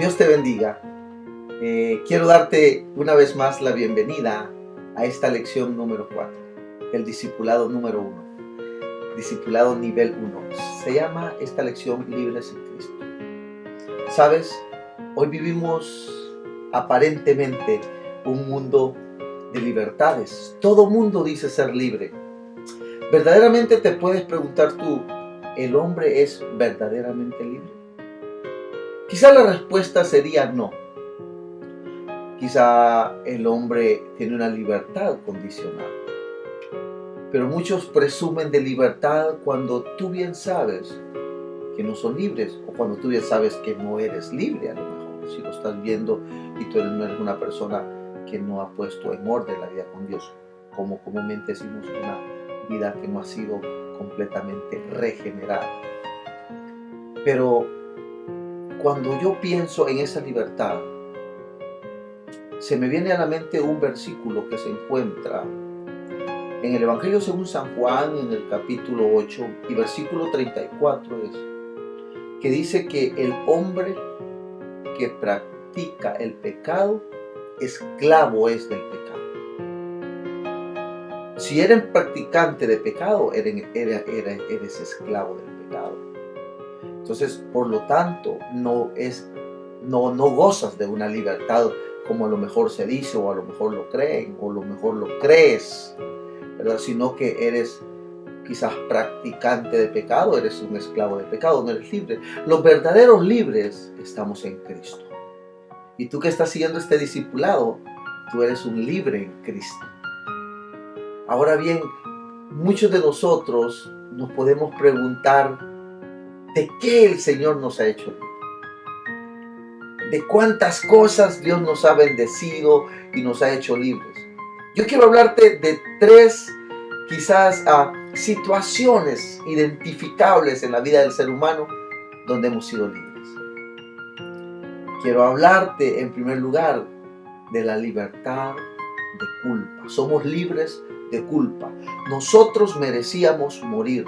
Dios te bendiga. Quiero darte una vez más la bienvenida a esta lección número 4, el discipulado número 1, discipulado nivel 1. Se llama esta lección Libres en Cristo. ¿Sabes? Hoy vivimos aparentemente un mundo de libertades. Todo mundo dice ser libre. ¿Verdaderamente te puedes preguntar tú, ¿el hombre es verdaderamente libre? Quizá la respuesta sería no. Quizá el hombre tiene una libertad condicional. Pero muchos presumen de libertad cuando tú bien sabes que no son libres, o cuando tú bien sabes que no eres libre, a lo mejor, si lo estás viendo y tú no eres una persona que no ha puesto en orden la vida con Dios, como comúnmente decimos, una vida que no ha sido completamente regenerada. Pero cuando yo pienso en esa libertad, se me viene a la mente un versículo que se encuentra en el Evangelio según San Juan, en el capítulo 8 y versículo 34 que dice que el hombre que practica el pecado, esclavo es del pecado. Si eres practicante de pecado, eres esclavo del pecado. Entonces, por lo tanto, no gozas de una libertad como a lo mejor se dice, o a lo mejor lo creen, o a lo mejor lo crees, ¿verdad? Sino que eres quizás practicante de pecado, eres un esclavo de pecado, no eres libre. Los verdaderos libres estamos en Cristo. Y tú que estás siguiendo este discipulado, tú eres un libre en Cristo. Ahora bien, muchos de nosotros nos podemos preguntar de qué el Señor nos ha hecho libres. De cuántas cosas Dios nos ha bendecido y nos ha hecho libres. Yo quiero hablarte de tres quizás situaciones identificables en la vida del ser humano donde hemos sido libres. Quiero hablarte en primer lugar de la libertad de culpa. Somos libres de culpa. Nosotros merecíamos morir.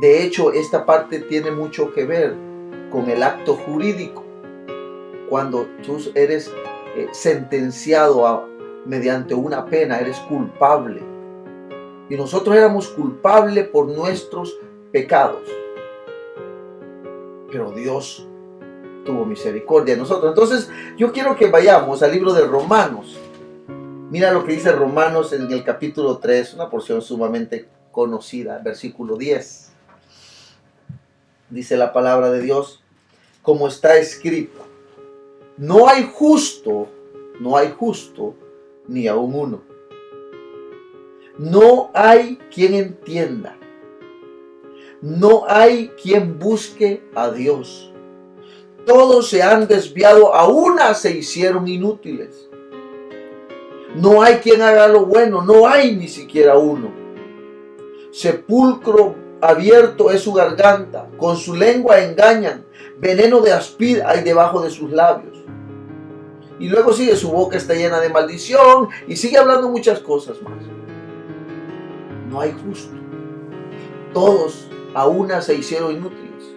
De hecho, esta parte tiene mucho que ver con el acto jurídico. Cuando tú eres sentenciado mediante una pena, eres culpable. Y nosotros éramos culpables por nuestros pecados. Pero Dios tuvo misericordia de nosotros. Entonces, yo quiero que vayamos al libro de Romanos. Mira lo que dice Romanos en el capítulo 3, una porción sumamente conocida, versículo 10. Dice la palabra de Dios, como está escrito: no hay justo, ni aun uno. No hay quien entienda. No hay quien busque a Dios. Todos se han desviado, a una se hicieron inútiles. No hay quien haga lo bueno, no hay ni siquiera uno. Sepulcro abierto es su garganta, con su lengua engañan, veneno de áspid hay debajo de sus labios. Y luego sigue, su boca está llena de maldición, y sigue hablando muchas cosas más. No hay justo. Todos a una se hicieron inútiles.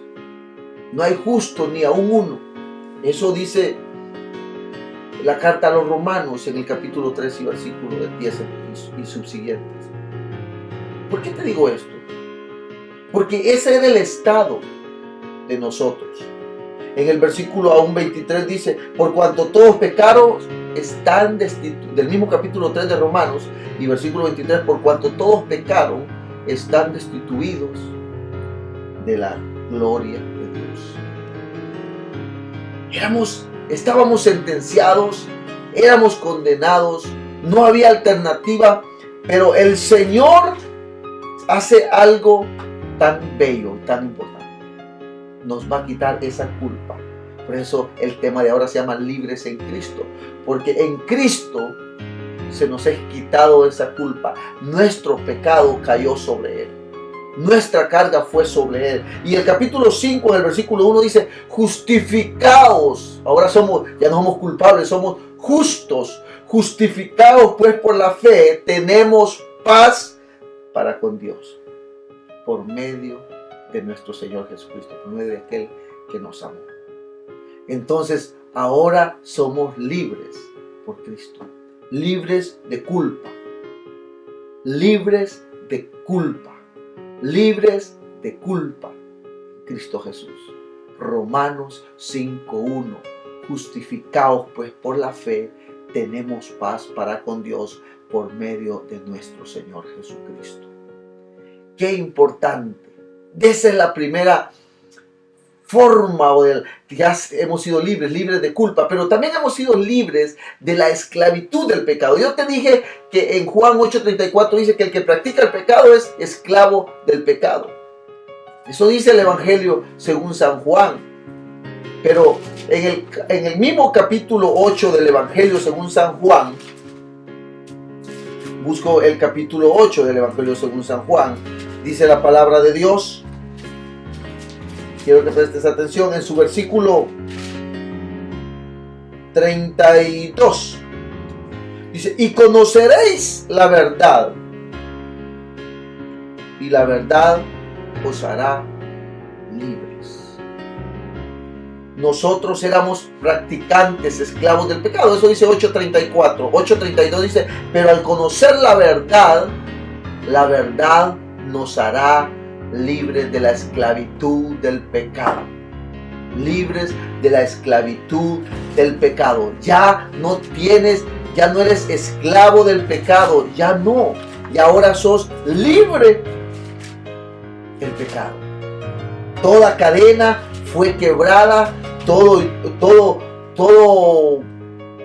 No hay justo ni aun uno. Eso dice la carta a los Romanos en el capítulo 3 y versículo 10 y subsiguientes. ¿Por qué te digo esto? Porque ese era el estado de nosotros. En el versículo aún 23 dice, por cuanto todos pecaron, están destituidos. Del mismo capítulo 3 de Romanos y versículo 23, por cuanto todos pecaron, están destituidos de la gloria de Dios. Estábamos sentenciados, éramos condenados, no había alternativa, pero el Señor hace algo tan bello, tan importante. Nos va a quitar esa culpa. Por eso el tema de ahora se llama Libres en Cristo, porque en Cristo se nos ha quitado esa culpa. Nuestro pecado cayó sobre Él. Nuestra carga fue sobre Él. Y el capítulo 5, en el versículo 1 dice, justificaos. Ahora ya no somos culpables, somos justos. Justificados pues por la fe, tenemos paz para con Dios, por medio de nuestro Señor Jesucristo, por medio de aquel que nos amó. Entonces, ahora somos libres por Cristo. Libres de culpa. Libres de culpa. Libres de culpa. Cristo Jesús. Romanos 5:1. Justificados pues por la fe, tenemos paz para con Dios por medio de nuestro Señor Jesucristo. Qué importante. Esa es la primera forma que ya hemos sido libres de culpa, pero también hemos sido libres de la esclavitud del pecado. Yo te dije que en Juan 8:34 dice que el que practica el pecado es esclavo del pecado. Eso dice el Evangelio según San Juan. Pero en el mismo capítulo 8 del Evangelio según San Juan, busco el capítulo 8 del Evangelio según San Juan, dice la palabra de Dios. Quiero que prestes atención en su versículo 32. Dice, y conoceréis la verdad, y la verdad os hará libres. Nosotros éramos practicantes, esclavos del pecado. Eso dice 8:34. 8:32 dice, pero al conocer la verdad nos hará libres de la esclavitud del pecado. Libres de la esclavitud del pecado. Ya no eres esclavo del pecado. Ya no. Y ahora sos libre del pecado. Toda cadena fue quebrada. Todo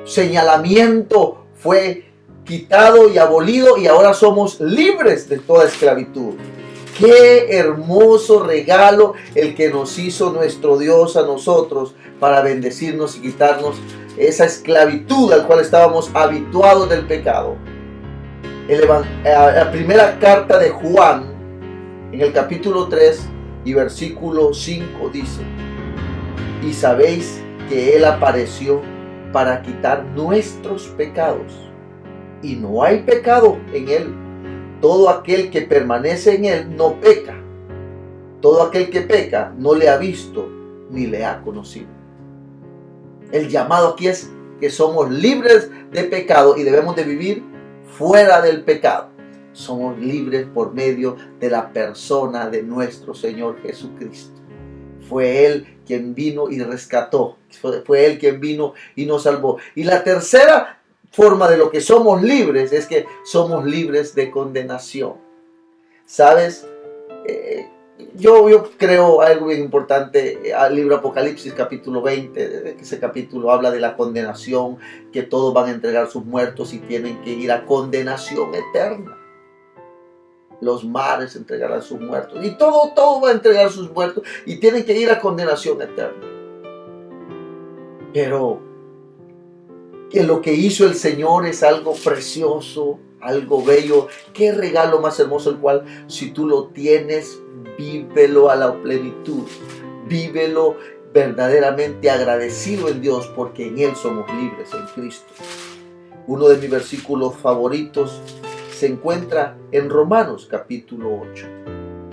señalamiento fue quitado y abolido. Y ahora somos libres de toda esclavitud. Qué hermoso regalo el que nos hizo nuestro Dios a nosotros para bendecirnos y quitarnos esa esclavitud al cual estábamos habituados del pecado. La primera carta de Juan, en el capítulo 3 y versículo 5 dice, y sabéis que Él apareció para quitar nuestros pecados, y no hay pecado en Él. Todo aquel que permanece en Él no peca. Todo aquel que peca no le ha visto ni le ha conocido. El llamado aquí es que somos libres de pecado y debemos de vivir fuera del pecado. Somos libres por medio de la persona de nuestro Señor Jesucristo. Fue Él quien vino y rescató. Fue Él quien vino y nos salvó. Y la tercera forma de lo que somos libres es que somos libres de condenación. ¿Sabes? Yo creo algo bien importante al libro Apocalipsis capítulo 20. Ese capítulo habla de la condenación, que todos van a entregar sus muertos y tienen que ir a condenación eterna. Los mares entregarán sus muertos y todo va a entregar sus muertos y tienen que ir a condenación eterna. Pero que lo que hizo el Señor es algo precioso, algo bello. Qué regalo más hermoso, el cual si tú lo tienes, vívelo a la plenitud. Vívelo verdaderamente agradecido en Dios, porque en Él somos libres, en Cristo. Uno de mis versículos favoritos se encuentra en Romanos capítulo 8,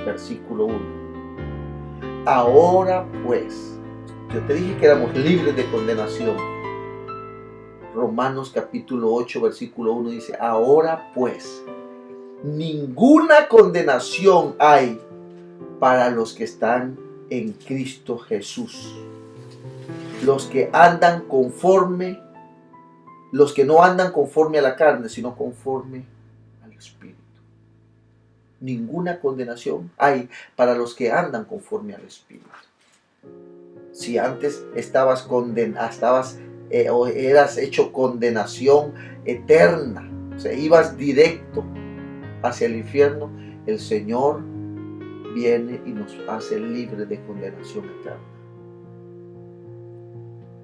versículo 1. Ahora pues, yo te dije que éramos libres de condenación. Romanos capítulo 8, versículo 1 dice, ahora pues, ninguna condenación hay para los que están en Cristo Jesús. Los que no andan conforme a la carne, sino conforme al Espíritu. Ninguna condenación hay para los que andan conforme al Espíritu. Si antes eras hecho condenación eterna, o sea, ibas directo hacia el infierno, el Señor viene y nos hace libres de condenación eterna.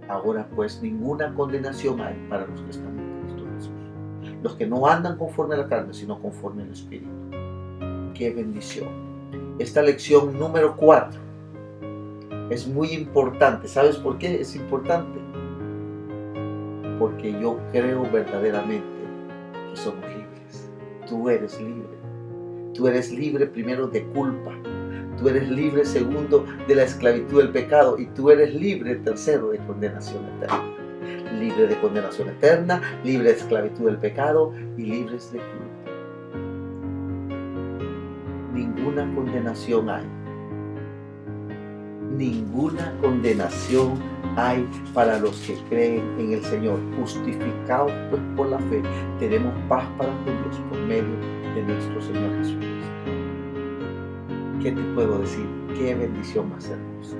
Ahora pues ninguna condenación hay para los que están en Cristo Jesús, los que no andan conforme a la carne, sino conforme al Espíritu. ¡Qué bendición! Esta lección número 4 es muy importante. ¿Sabes por qué es importante? Porque yo creo verdaderamente que somos libres. Tú eres libre. Tú eres libre primero de culpa. tú eres libre, segundo, de la esclavitud del pecado, y tú eres libre, tercero, de condenación eterna. Libre de condenación eterna, libre de esclavitud del pecado y libres de culpa. Ninguna condenación hay. Ninguna condenación hay para los que creen en el Señor. Justificados pues por la fe, tenemos paz para con Dios por medio de nuestro Señor Jesucristo. ¿Qué te puedo decir? Qué bendición más hermosa.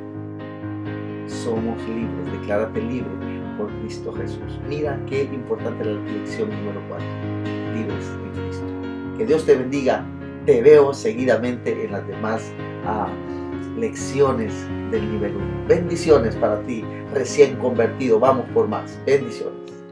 Somos libres, declárate libre por Cristo Jesús. Mira qué importante la lección número 4. Libres en Cristo. Que Dios te bendiga. Te veo seguidamente en las demás lecciones del nivel 1. Bendiciones para ti, recién convertido. Vamos por más. Bendiciones.